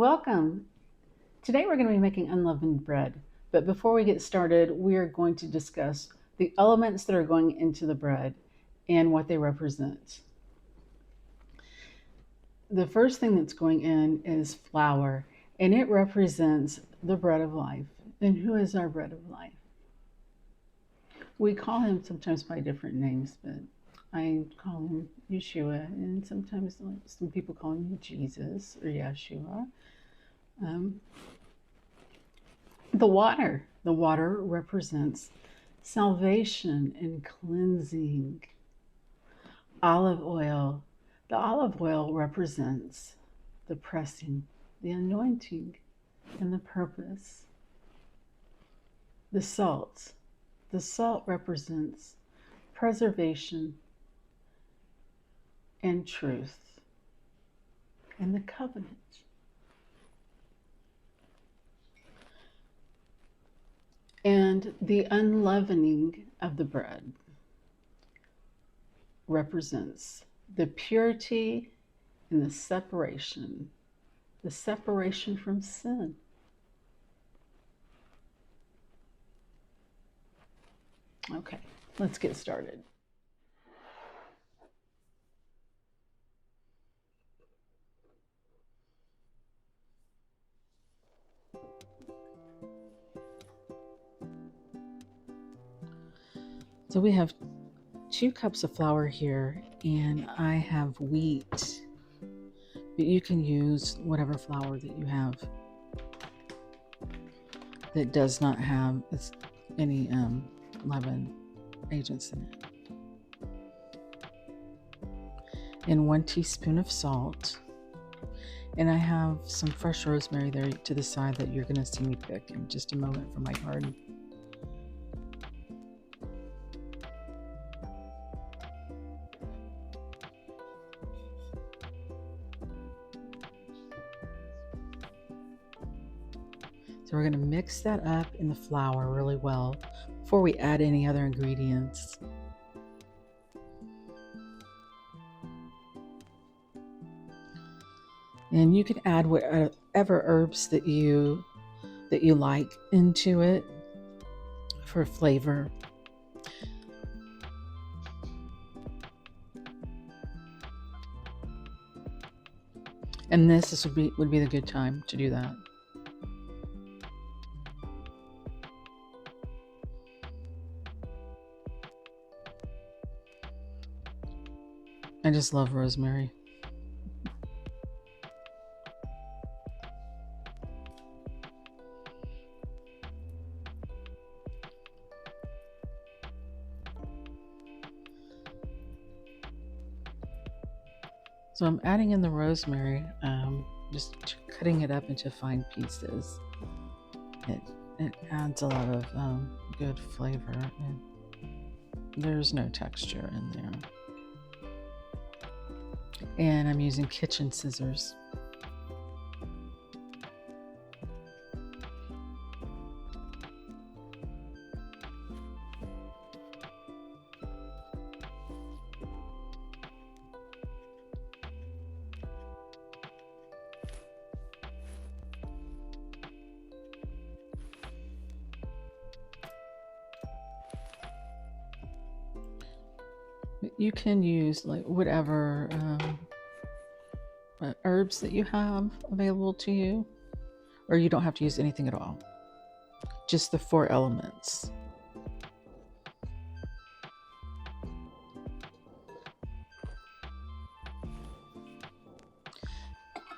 Welcome. Today we're going to be making unleavened bread. But before we get started, we are going to discuss the elements that are going into the bread and what they represent. The first thing that's going in is flour, and it represents the bread of life. And who is our bread of life? We call him sometimes by different names, but I call him Yeshua, and sometimes some people call him Jesus or Yeshua. Um, the water represents salvation and cleansing. Olive oil, the olive oil represents the pressing, the anointing, and the purpose. The salt represents preservation and truth, and the covenant. And the unleavening of the bread represents the purity and the separation from sin. Okay, let's get started. So we have 2 cups of flour here, and I have wheat, but you can use whatever flour that you have that does not have any leaven agents in it. And 1 teaspoon of salt. And I have some fresh rosemary there to the side that you're going to see me pick in just a moment from my garden. So we're going to mix that up in the flour really well before we add any other ingredients. And you can add whatever herbs that you like into it for flavor. And this would be the good time to do that. I just love rosemary. So I'm adding in the rosemary, just cutting it up into fine pieces. It adds a lot of good flavor, and there's no texture in there. And I'm using kitchen scissors. You can use like whatever herbs that you have available to you, or you don't have to use anything at all. Just the 4 elements.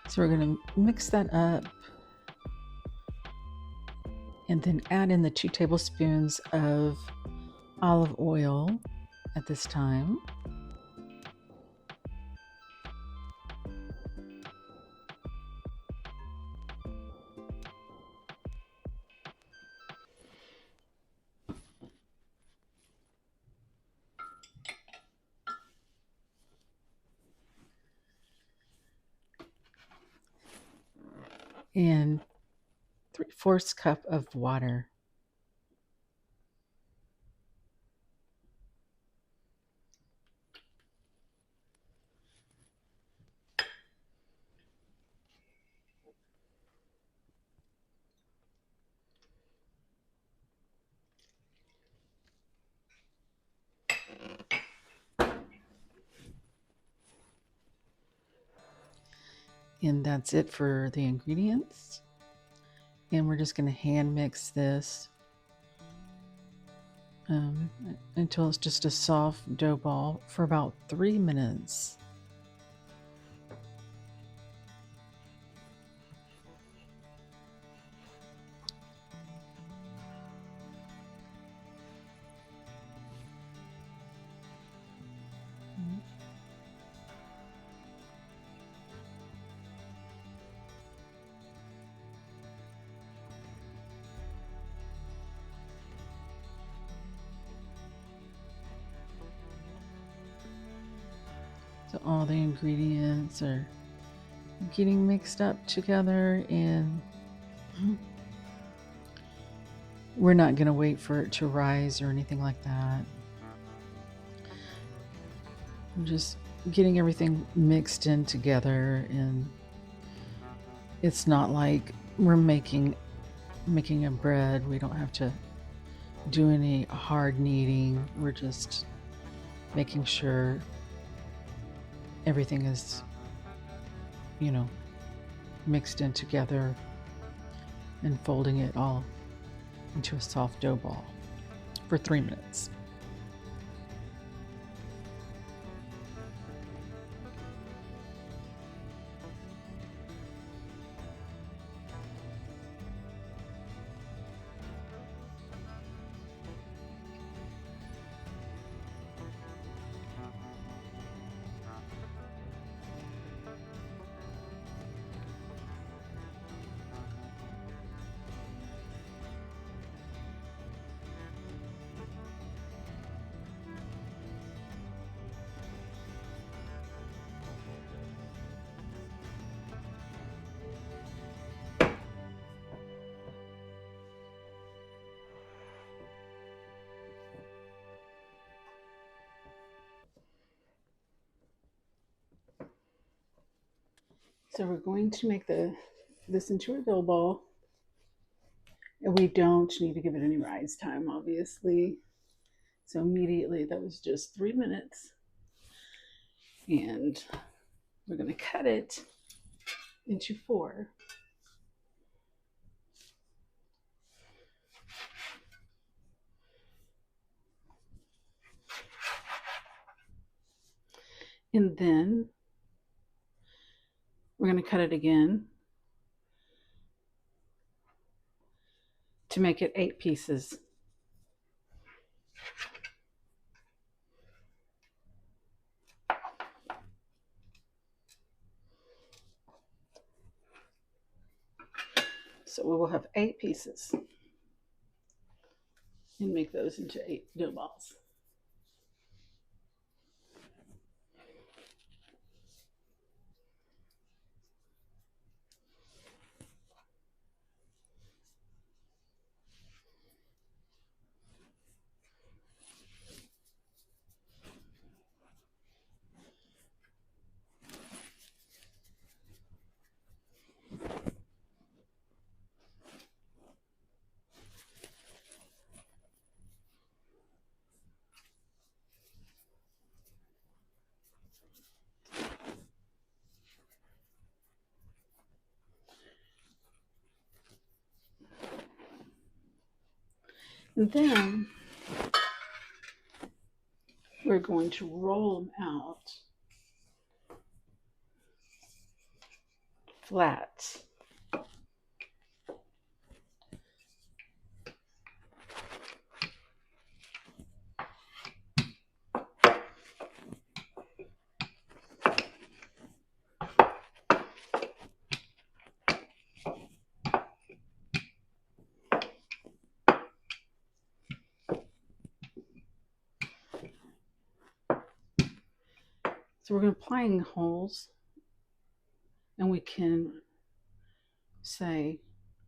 So we're going to mix that up and then add in the 2 tablespoons of olive oil at this time. And 3/4 cup of water. And that's it for the ingredients. And we're just going to hand mix this until it's just a soft dough ball for about 3 minutes. So all the ingredients are getting mixed up together, and we're not going to wait for it to rise or anything like that. I'm just getting everything mixed in together, and it's not like we're making a bread. We don't have to do any hard kneading. We're just making sure everything is, mixed in together and folding it all into a soft dough ball for 3 minutes. So we're going to make this into a dough ball, and we don't need to give it any rise time, obviously. So immediately, that was just 3 minutes, and we're going to cut it into 4. And then we're going to cut it again to make it 8 pieces. So we will have 8 pieces and make those into 8 dough balls. And then we're going to roll them out flat. So we're applying holes, and we can say,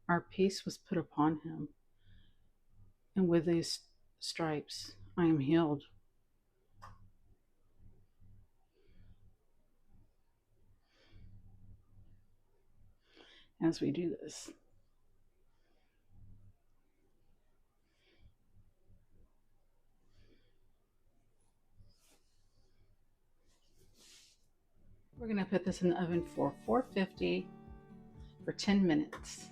our peace was put upon him, and with these stripes I am healed. As we do this, We're going to put this in the oven for 450 for 10 minutes.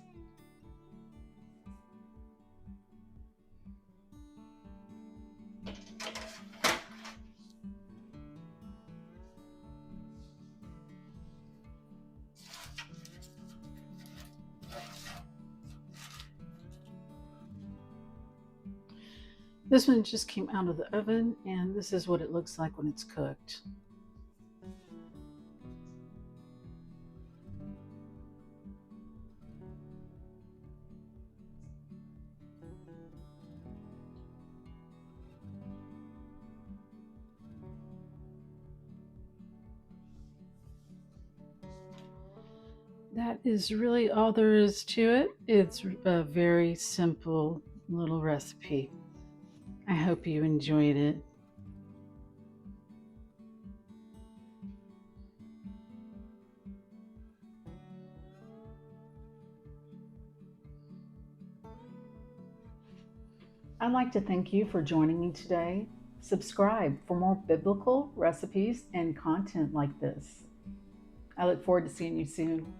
This one just came out of the oven, and this is what it looks like when it's cooked. That is really all there is to it. It's a very simple little recipe. I hope you enjoyed it. I'd like to thank you for joining me today. Subscribe for more biblical recipes and content like this. I look forward to seeing you soon.